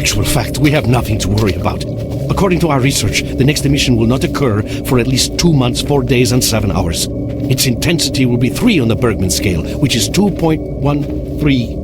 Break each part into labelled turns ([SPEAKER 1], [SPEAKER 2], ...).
[SPEAKER 1] actual fact, we have nothing to worry about. According to our research, the next emission will not occur for at least 2 months, 4 days, and 7 hours. Its intensity will be 3 on the Bergman scale, which is 2.13.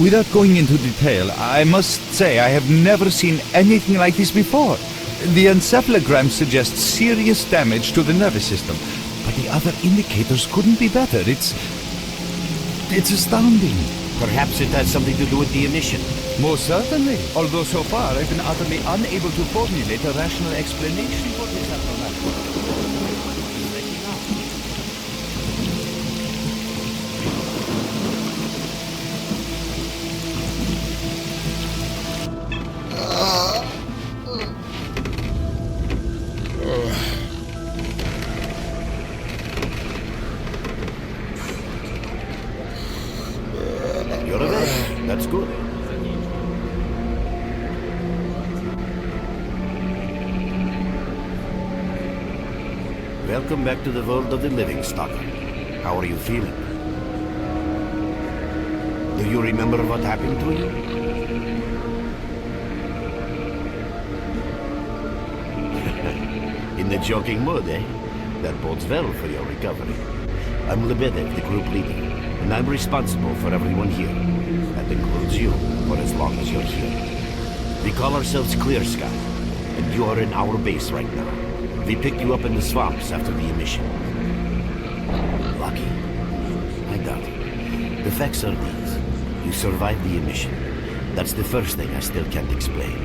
[SPEAKER 2] Without going into detail, I must say I have never seen anything like this before. The encephalogram suggests serious damage to the nervous system, but the other indicators couldn't be better. It's astounding.
[SPEAKER 3] Perhaps it has something to do with the emission.
[SPEAKER 2] Most certainly. Although so far I've been utterly unable to formulate a rational explanation for this abnormality.
[SPEAKER 3] You're awake. That's good. Welcome back to the world of the living, S.T.A.L.K.E.R. How are you feeling? Do you remember what happened to you? In the joking mood, eh? That bodes well for your recovery. I'm Lebedev, the group leader, and I'm responsible for everyone here. That includes you, for as long as you're here. We call ourselves Clear Sky, and you are in our base right now. We picked you up in the swamps after the emission. Lucky? I doubt it. The facts are these. You survived the emission. That's the first thing I still can't explain.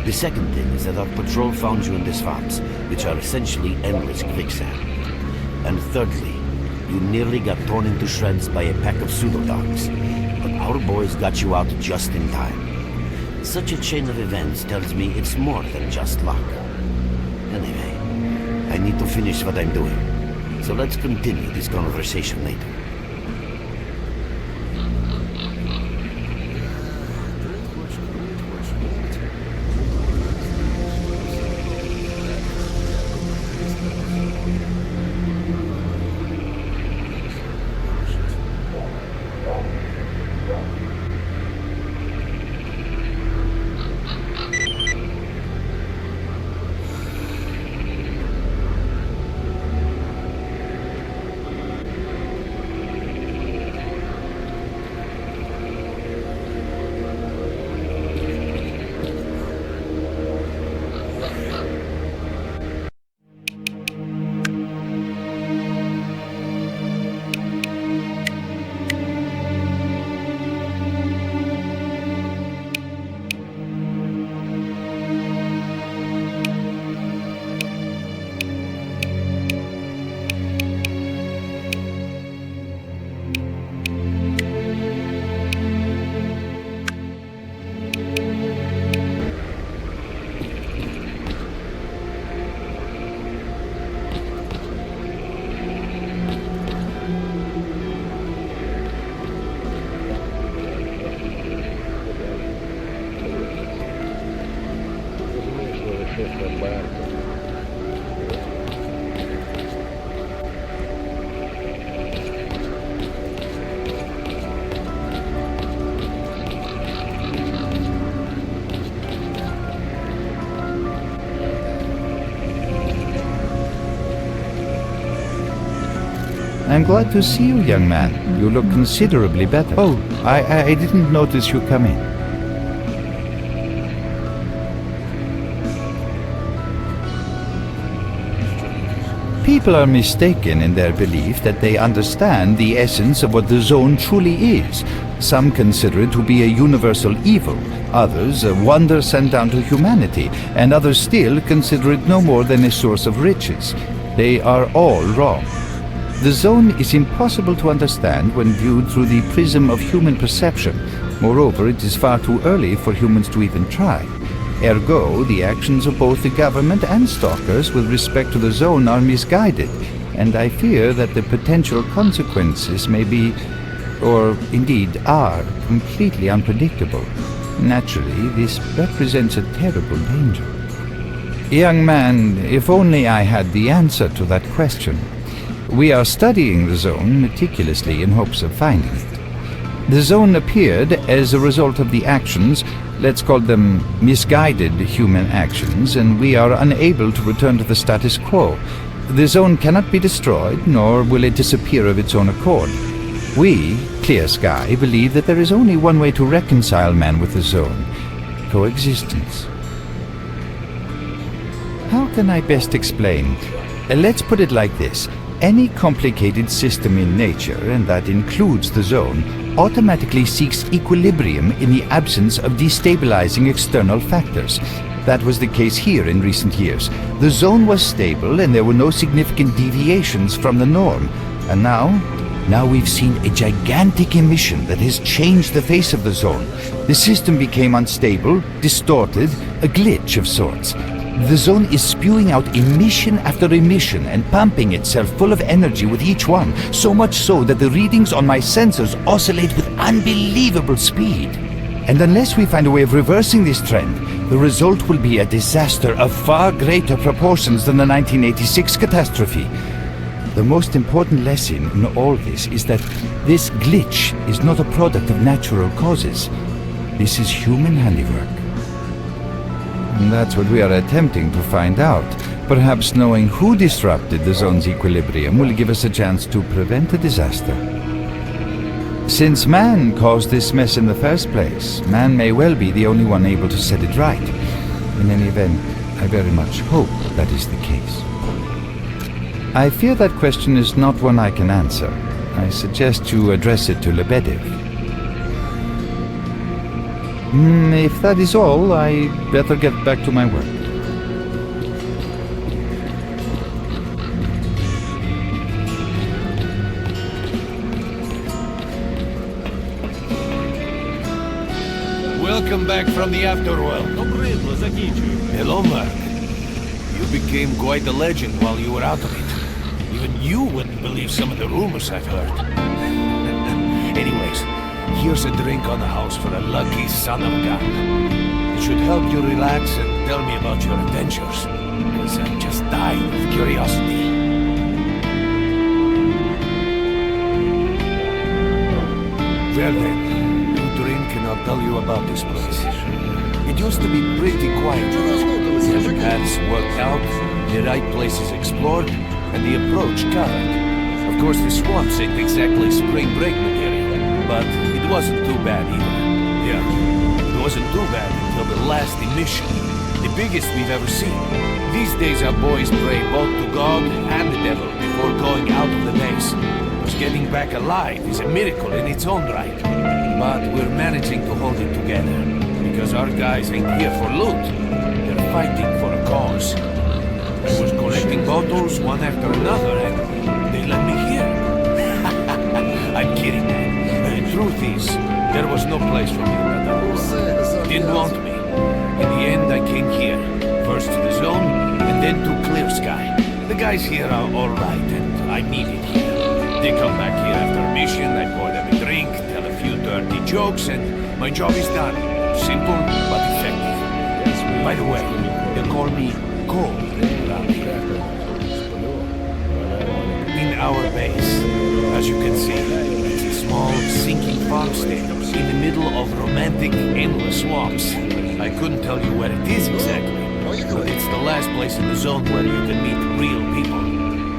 [SPEAKER 3] The second thing is that our patrol found you in the swamps, which are essentially endless quicksand. And thirdly, you nearly got torn into shreds by a pack of pseudo-dogs. But our boys got you out just in time. Such a chain of events tells me it's more than just luck. Anyway, I need to finish what I'm doing. So let's continue this conversation later.
[SPEAKER 2] I'm glad to see you, young man. You look considerably better. Oh, I didn't notice you come in. People are mistaken in their belief that they understand the essence of what the zone truly is. Some consider it to be a universal evil, others a wonder sent down to humanity, and others still consider it no more than a source of riches. They are all wrong. The zone is impossible to understand when viewed through the prism of human perception. Moreover, it is far too early for humans to even try. Ergo, the actions of both the government and stalkers with respect to the zone are misguided, and I fear that the potential consequences may be, or indeed are, completely unpredictable. Naturally, this represents a terrible danger. Young man, if only I had the answer to that question. We are studying the zone meticulously in hopes of finding it. The zone appeared as a result of the actions, let's call them misguided human actions, and we are unable to return to the status quo. The zone cannot be destroyed, nor will it disappear of its own accord. We, Clear Sky, believe that there is only one way to reconcile man with the zone: coexistence. How can I best explain? Let's put it like this. Any complicated system in nature, and that includes the zone, automatically seeks equilibrium in the absence of destabilizing external factors. That was the case here in recent years. The zone was stable and there were no significant deviations from the norm. And now we've seen a gigantic emission that has changed the face of the zone. The system became unstable, distorted, a glitch of sorts. The zone is spewing out emission after emission and pumping itself full of energy with each one, so much so that the readings on my sensors oscillate with unbelievable speed. And unless we find a way of reversing this trend, the result will be a disaster of far greater proportions than the 1986 catastrophe. The most important lesson in all this is that this glitch is not a product of natural causes. This is human handiwork. And that's what we are attempting to find out. Perhaps knowing who disrupted the zone's equilibrium will give us a chance to prevent a disaster. Since man caused this mess in the first place, man may well be the only one able to set it right. In any event, I very much hope that is the case. I fear that question is not one I can answer. I suggest you address it to Lebedev. If that is all, I better get back to my work.
[SPEAKER 4] Welcome back from the afterworld. Hello, Mark. You became quite a legend while you were out of it. Even you wouldn't believe some of the rumors I've heard. Anyways, here's a drink on the house for a lucky son of a gun. It should help you relax and tell me about your adventures, because I'm just dying of curiosity. Well then, you drink and I'll tell you about this place. It used to be pretty quiet. The paths worked out, the right places explored, and the approach covered. Of course, the swamps ain't exactly spring break material, but it wasn't too bad either. Yeah, it wasn't too bad until the last emission, the biggest we've ever seen. These days our boys pray both to God and the devil before going out of the base. Because getting back alive is a miracle in its own right. But we're managing to hold it together, because our guys ain't here for loot. They're fighting for a cause. I was collecting bottles one after another, and they let me here. I'm kidding, man. The truth is, there was no place for me in that. Didn't want me. In the end, I came here. First to the zone, and then to Clear Sky. The guys here are alright, and I need it here. They come back here after a mission, I pour them a drink, tell a few dirty jokes, and my job is done. Simple, but effective. By the way, they call me Cole around here. In our base, as you can see, it's a small, sinking farmstead in the middle of romantic, endless swamps. I couldn't tell you where it is exactly, but it's the last place in the zone where you can meet real people.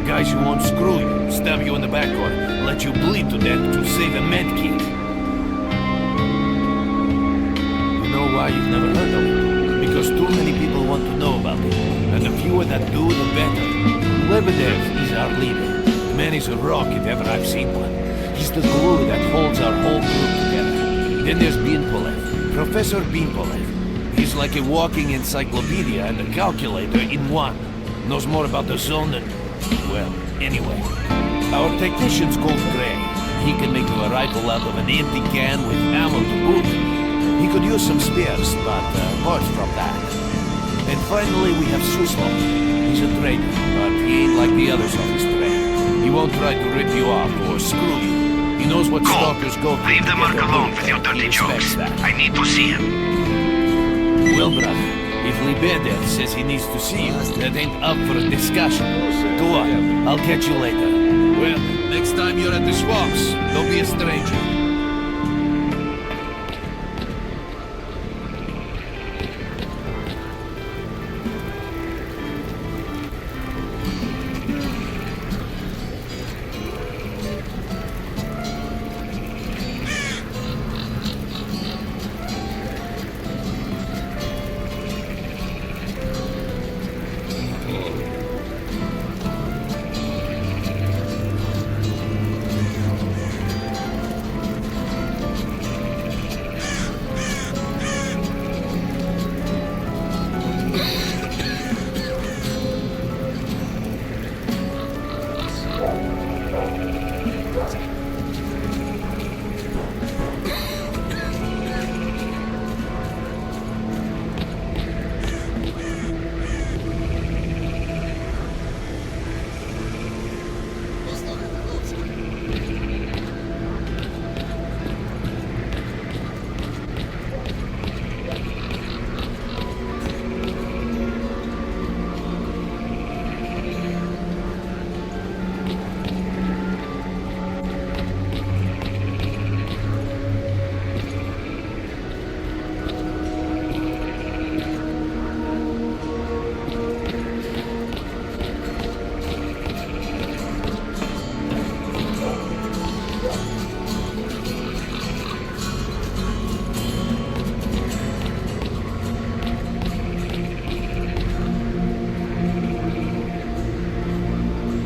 [SPEAKER 4] Guys who won't screw you, stab you in the back, or let you bleed to death to save a med kit. You know why you've never heard of it? Because too many people want to know about it, and the fewer that do, the better. Lebedev is our leader. The man is a rock if ever I've seen one. He's the glue that holds our whole group together. Then there's Binpolev, Professor Binpolev. He's like a walking encyclopedia and a calculator in one. Knows more about the zone than... well, anyway. Our technician's called Gray. He can make a rifle out of an empty can with ammo to boot. He could use some spares, but apart from that. And finally we have Suslov. He's a trader, but he ain't like the others on his trade. He won't try to rip you off or screw you. He knows what stalkers go through.
[SPEAKER 5] Leave the mark alone with your dirty jokes. I need to see him.
[SPEAKER 4] Well, brother, if Lebedev says he needs to see you, that ain't up for a discussion. Go on, I'll catch you later. Well, next time you're at the swamps, don't be a stranger.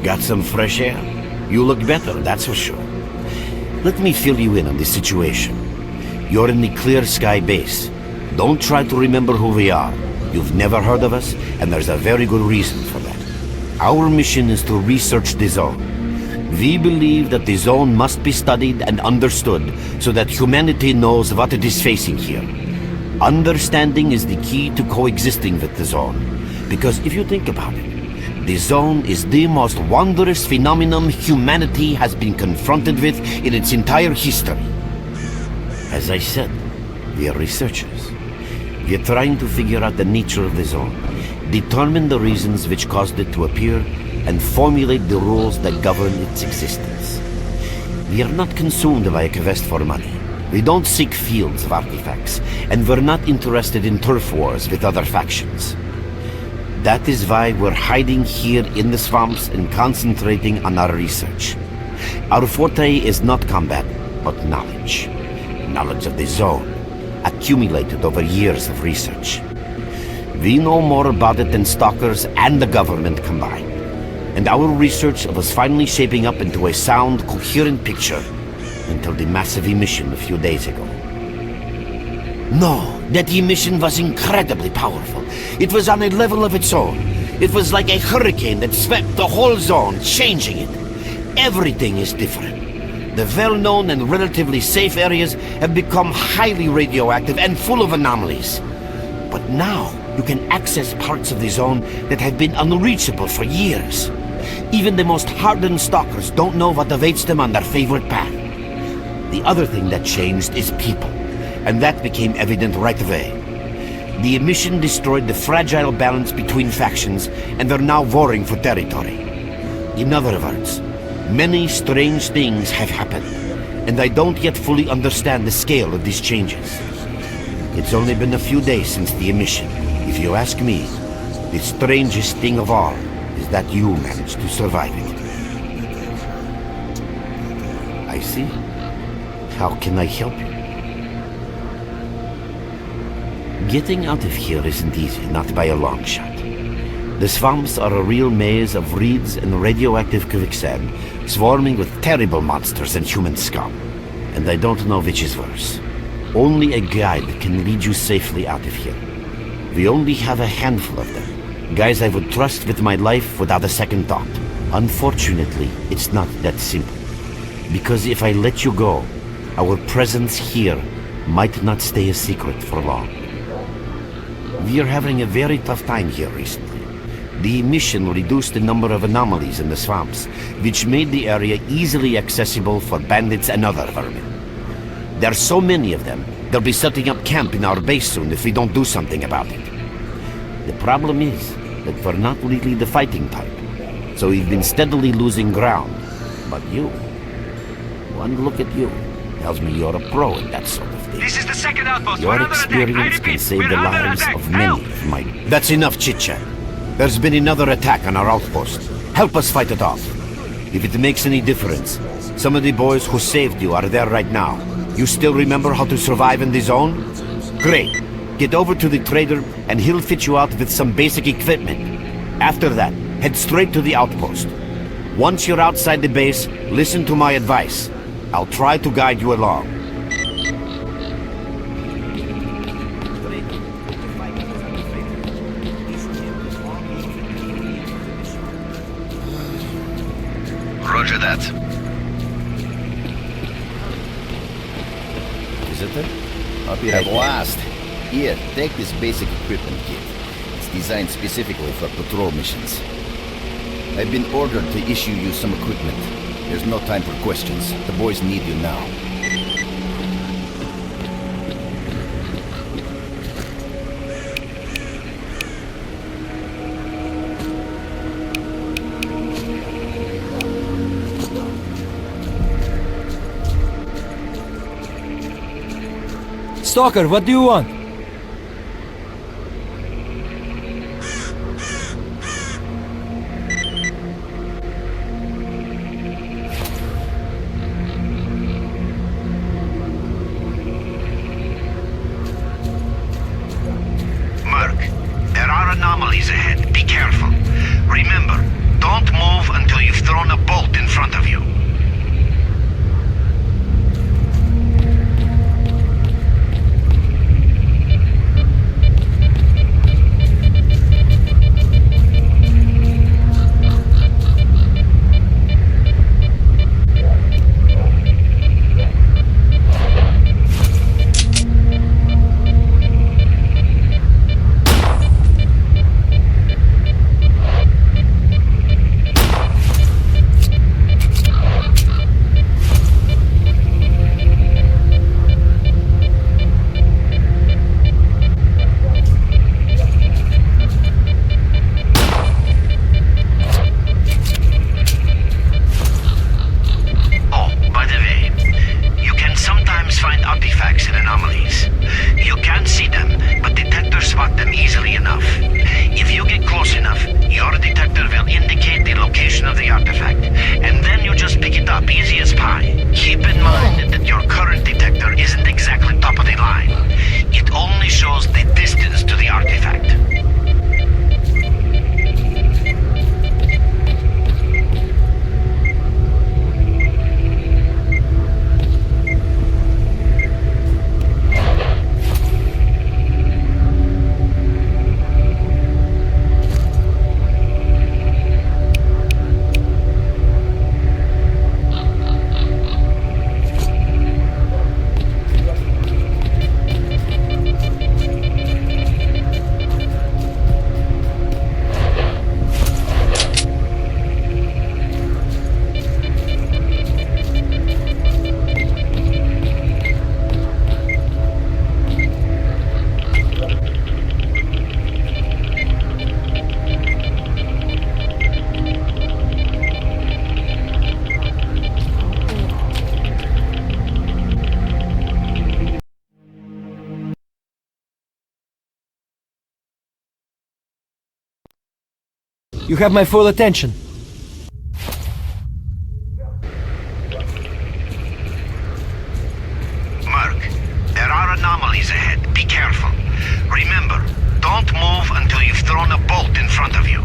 [SPEAKER 3] Got some fresh air? You look better, that's for sure. Let me fill you in on the situation. You're in the Clear Sky base. Don't try to remember who we are. You've never heard of us, and there's a very good reason for that. Our mission is to research the zone. We believe that the zone must be studied and understood so that humanity knows what it is facing here. Understanding is the key to coexisting with the zone. Because if you think about it, the zone is the most wondrous phenomenon humanity has been confronted with in its entire history. As I said, we are researchers. We are trying to figure out the nature of the zone, determine the reasons which caused it to appear, and formulate the rules that govern its existence. We are not consumed by a quest for money. We don't seek fields of artifacts, and we're not interested in turf wars with other factions. That is why we're hiding here in the swamps and concentrating on our research. Our forte is not combat, but knowledge. Knowledge of the zone, accumulated over years of research. We know more about it than stalkers and the government combined. And our research was finally shaping up into a sound, coherent picture until the massive emission a few days ago. No, that emission was incredibly powerful. It was on a level of its own. It was like a hurricane that swept the whole zone, changing it. Everything is different. The well-known and relatively safe areas have become highly radioactive and full of anomalies. But now, you can access parts of the zone that have been unreachable for years. Even the most hardened stalkers don't know what awaits them on their favorite path. The other thing that changed is people. And that became evident right away. The emission destroyed the fragile balance between factions, and they're now warring for territory. In other words, many strange things have happened, and I don't yet fully understand the scale of these changes. It's only been a few days since the emission. If you ask me, the strangest thing of all is that you managed to survive it. I see. How can I help you? Getting out of here isn't easy, not by a long shot. The swamps are a real maze of reeds and radioactive quicksand, swarming with terrible monsters and human scum. And I don't know which is worse. Only a guide can lead you safely out of here. We only have a handful of them. Guys I would trust with my life without a second thought. Unfortunately, it's not that simple. Because if I let you go, our presence here might not stay a secret for long. We are having a very tough time here recently. The emission reduced the number of anomalies in the swamps, which made the area easily accessible for bandits and other vermin. There are so many of them, they'll be setting up camp in our base soon if we don't do something about it. The problem is that we're not really the fighting type, so we've been steadily losing ground. But you, one look at you, tells me you're a pro in that sort of thing.
[SPEAKER 5] This is the second outpost.
[SPEAKER 3] Your
[SPEAKER 5] We're under attack. I
[SPEAKER 3] experience
[SPEAKER 5] repeat,
[SPEAKER 3] can save
[SPEAKER 5] we're
[SPEAKER 3] the
[SPEAKER 5] under
[SPEAKER 3] lives
[SPEAKER 5] attack.
[SPEAKER 3] of many
[SPEAKER 5] Help!
[SPEAKER 3] of my... That's enough chit-chat. There's been another attack on our outpost. Help us fight it off. If it makes any difference, some of the boys who saved you are there right now. You still remember how to survive in the zone? Great. Get over to the trader and he'll fit you out with some basic equipment. After that, head straight to the outpost. Once you're outside the base, listen to my advice. I'll try to guide you along.
[SPEAKER 5] Roger that.
[SPEAKER 3] Visitor?
[SPEAKER 6] I'll be right last. Here, take this basic equipment kit. It's designed specifically for patrol missions. I've been ordered to issue you some equipment. There's no time for questions. The boys need you now.
[SPEAKER 7] Stalker, what do you want?
[SPEAKER 5] Merc, there are anomalies ahead. Be careful. Remember, don't move until you've thrown a bolt in front of you. Find artifacts and anomalies. You can't see them, but detectors spot them easily enough. If you get close enough, your detector will indicate the location of the artifact, and then you just pick it up, easy as pie. Keep in mind that your current detector isn't exactly top of the line. It only shows the distance to the artifact.
[SPEAKER 7] You have my full attention.
[SPEAKER 5] Merc, there are anomalies ahead. Be careful. Remember, don't move until you've thrown a bolt in front of you.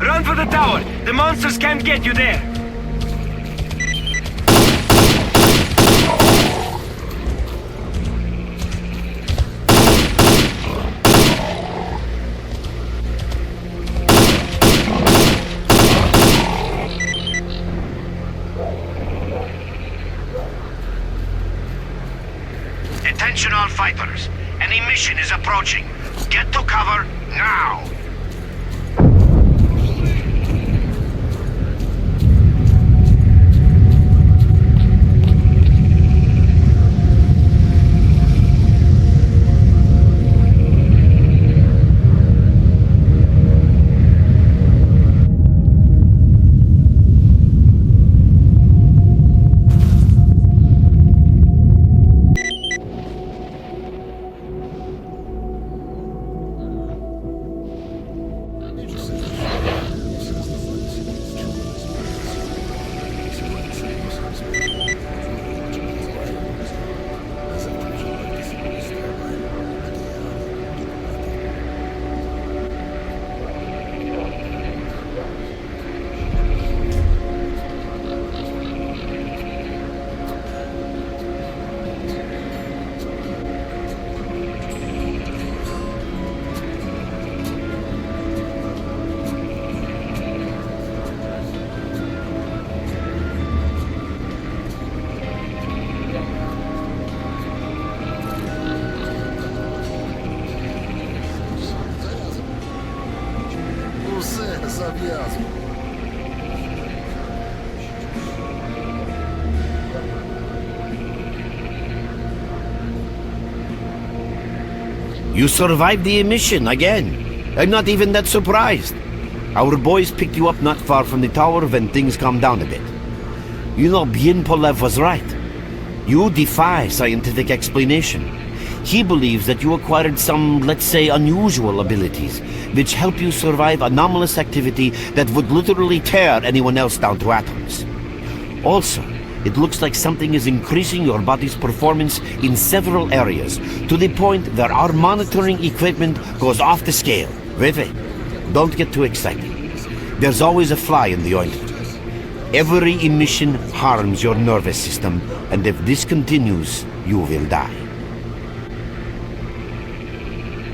[SPEAKER 7] Run for the tower! The monsters can't get you there!
[SPEAKER 5] Attention all fighters. An emission is approaching. Get to cover now!
[SPEAKER 3] You survived the emission again. I'm not even that surprised. Our boys picked you up not far from the tower when things calmed down a bit. You know, Bien Polev was right. You defy scientific explanation. He believes that you acquired some, let's say, unusual abilities, which help you survive anomalous activity that would literally tear anyone else down to atoms. Also, it looks like something is increasing your body's performance in several areas, to the point that our monitoring equipment goes off the scale. Vivi, don't get too excited. There's always a fly in the ointment. Every emission harms your nervous system, and if this continues, you will die.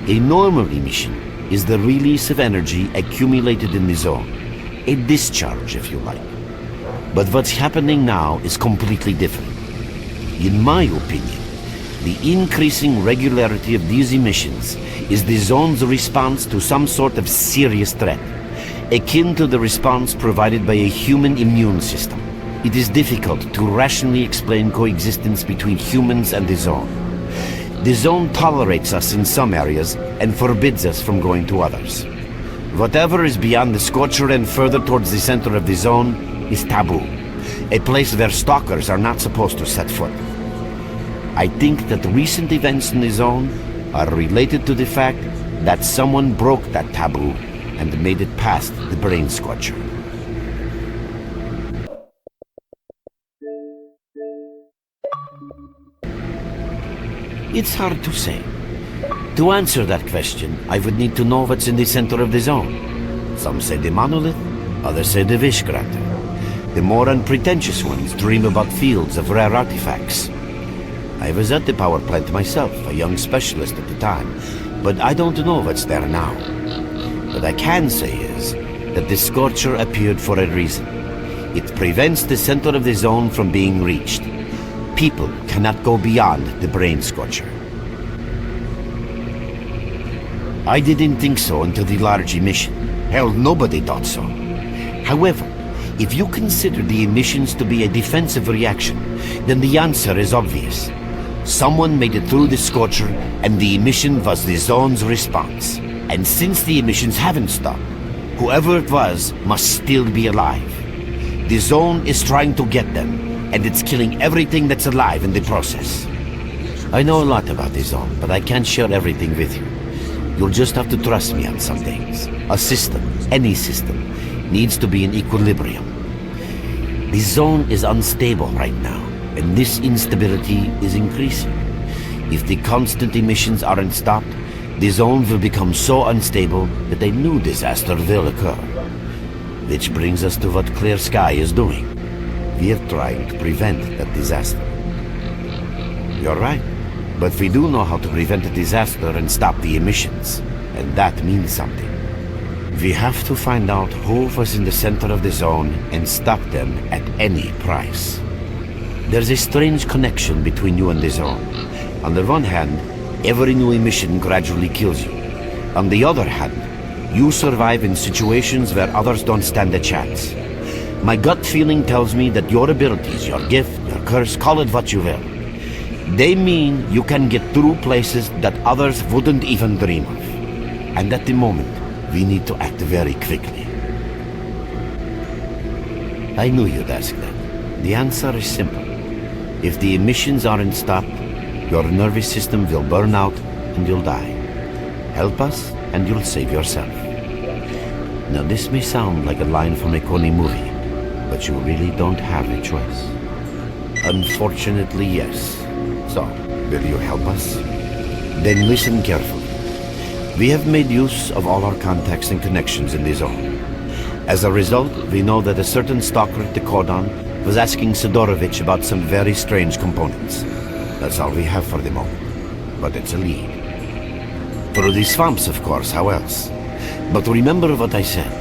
[SPEAKER 3] A normal emission is the release of energy accumulated in the zone. A discharge, if you like. But what's happening now is completely different. In my opinion, the increasing regularity of these emissions is the zone's response to some sort of serious threat, akin to the response provided by a human immune system. It is difficult to rationally explain coexistence between humans and the zone. The zone tolerates us in some areas and forbids us from going to others. Whatever is beyond the scorcher and further towards the center of the zone is taboo, a place where stalkers are not supposed to set foot. I think that recent events in the zone are related to the fact that someone broke that taboo and made it past the brain scorcher. It's hard to say. To answer that question, I would need to know what's in the center of the zone. Some say the monolith, others say the Wish crater. The more unpretentious ones dream about fields of rare artifacts. I was at the power plant myself, a young specialist at the time, but I don't know what's there now. What I can say is that the Scorcher appeared for a reason. It prevents the center of the zone from being reached. People cannot go beyond the brain scorcher. I didn't think so until the large emission. Hell, nobody thought so. However, if you consider the emissions to be a defensive reaction, then the answer is obvious. Someone made it through the scorcher, and the emission was the zone's response. And since the emissions haven't stopped, whoever it was must still be alive. The zone is trying to get them, and it's killing everything that's alive in the process. I know a lot about the zone, but I can't share everything with you. You'll just have to trust me on some things. A system, any system, needs to be in equilibrium. The zone is unstable right now, and this instability is increasing. If the constant emissions aren't stopped, the zone will become so unstable that a new disaster will occur. Which brings us to what Clear Sky is doing. We're trying to prevent that disaster. You're right, but we do know how to prevent a disaster and stop the emissions, and that means something. We have to find out who was in the center of the zone and stop them at any price. There's a strange connection between you and the zone. On the one hand, every new emission gradually kills you. On the other hand, you survive in situations where others don't stand a chance. My gut feeling tells me that your abilities, your gift, your curse, call it what you will, they mean you can get through places that others wouldn't even dream of. And at the moment, we need to act very quickly. I knew you'd ask that. The answer is simple. If the emissions aren't stopped, your nervous system will burn out and you'll die. Help us and you'll save yourself. Now this may sound like a line from a corny movie, but you really don't have a choice. Unfortunately, yes. So, will you help us? Then listen carefully. We have made use of all our contacts and connections in the zone. As a result, we know that a certain stalker at the cordon was asking Sidorovich about some very strange components. That's all we have for the moment. But it's a lead. Through the swamps, of course, how else? But remember what I said.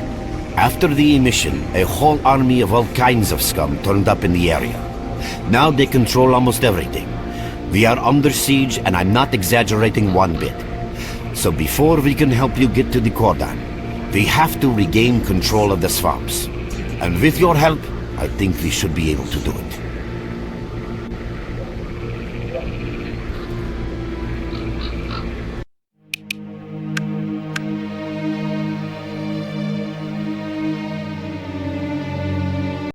[SPEAKER 3] After the emission, a whole army of all kinds of scum turned up in the area. Now they control almost everything. We are under siege, and I'm not exaggerating one bit. So before we can help you get to the cordon, we have to regain control of the swamps. And with your help, I think we should be able to do it.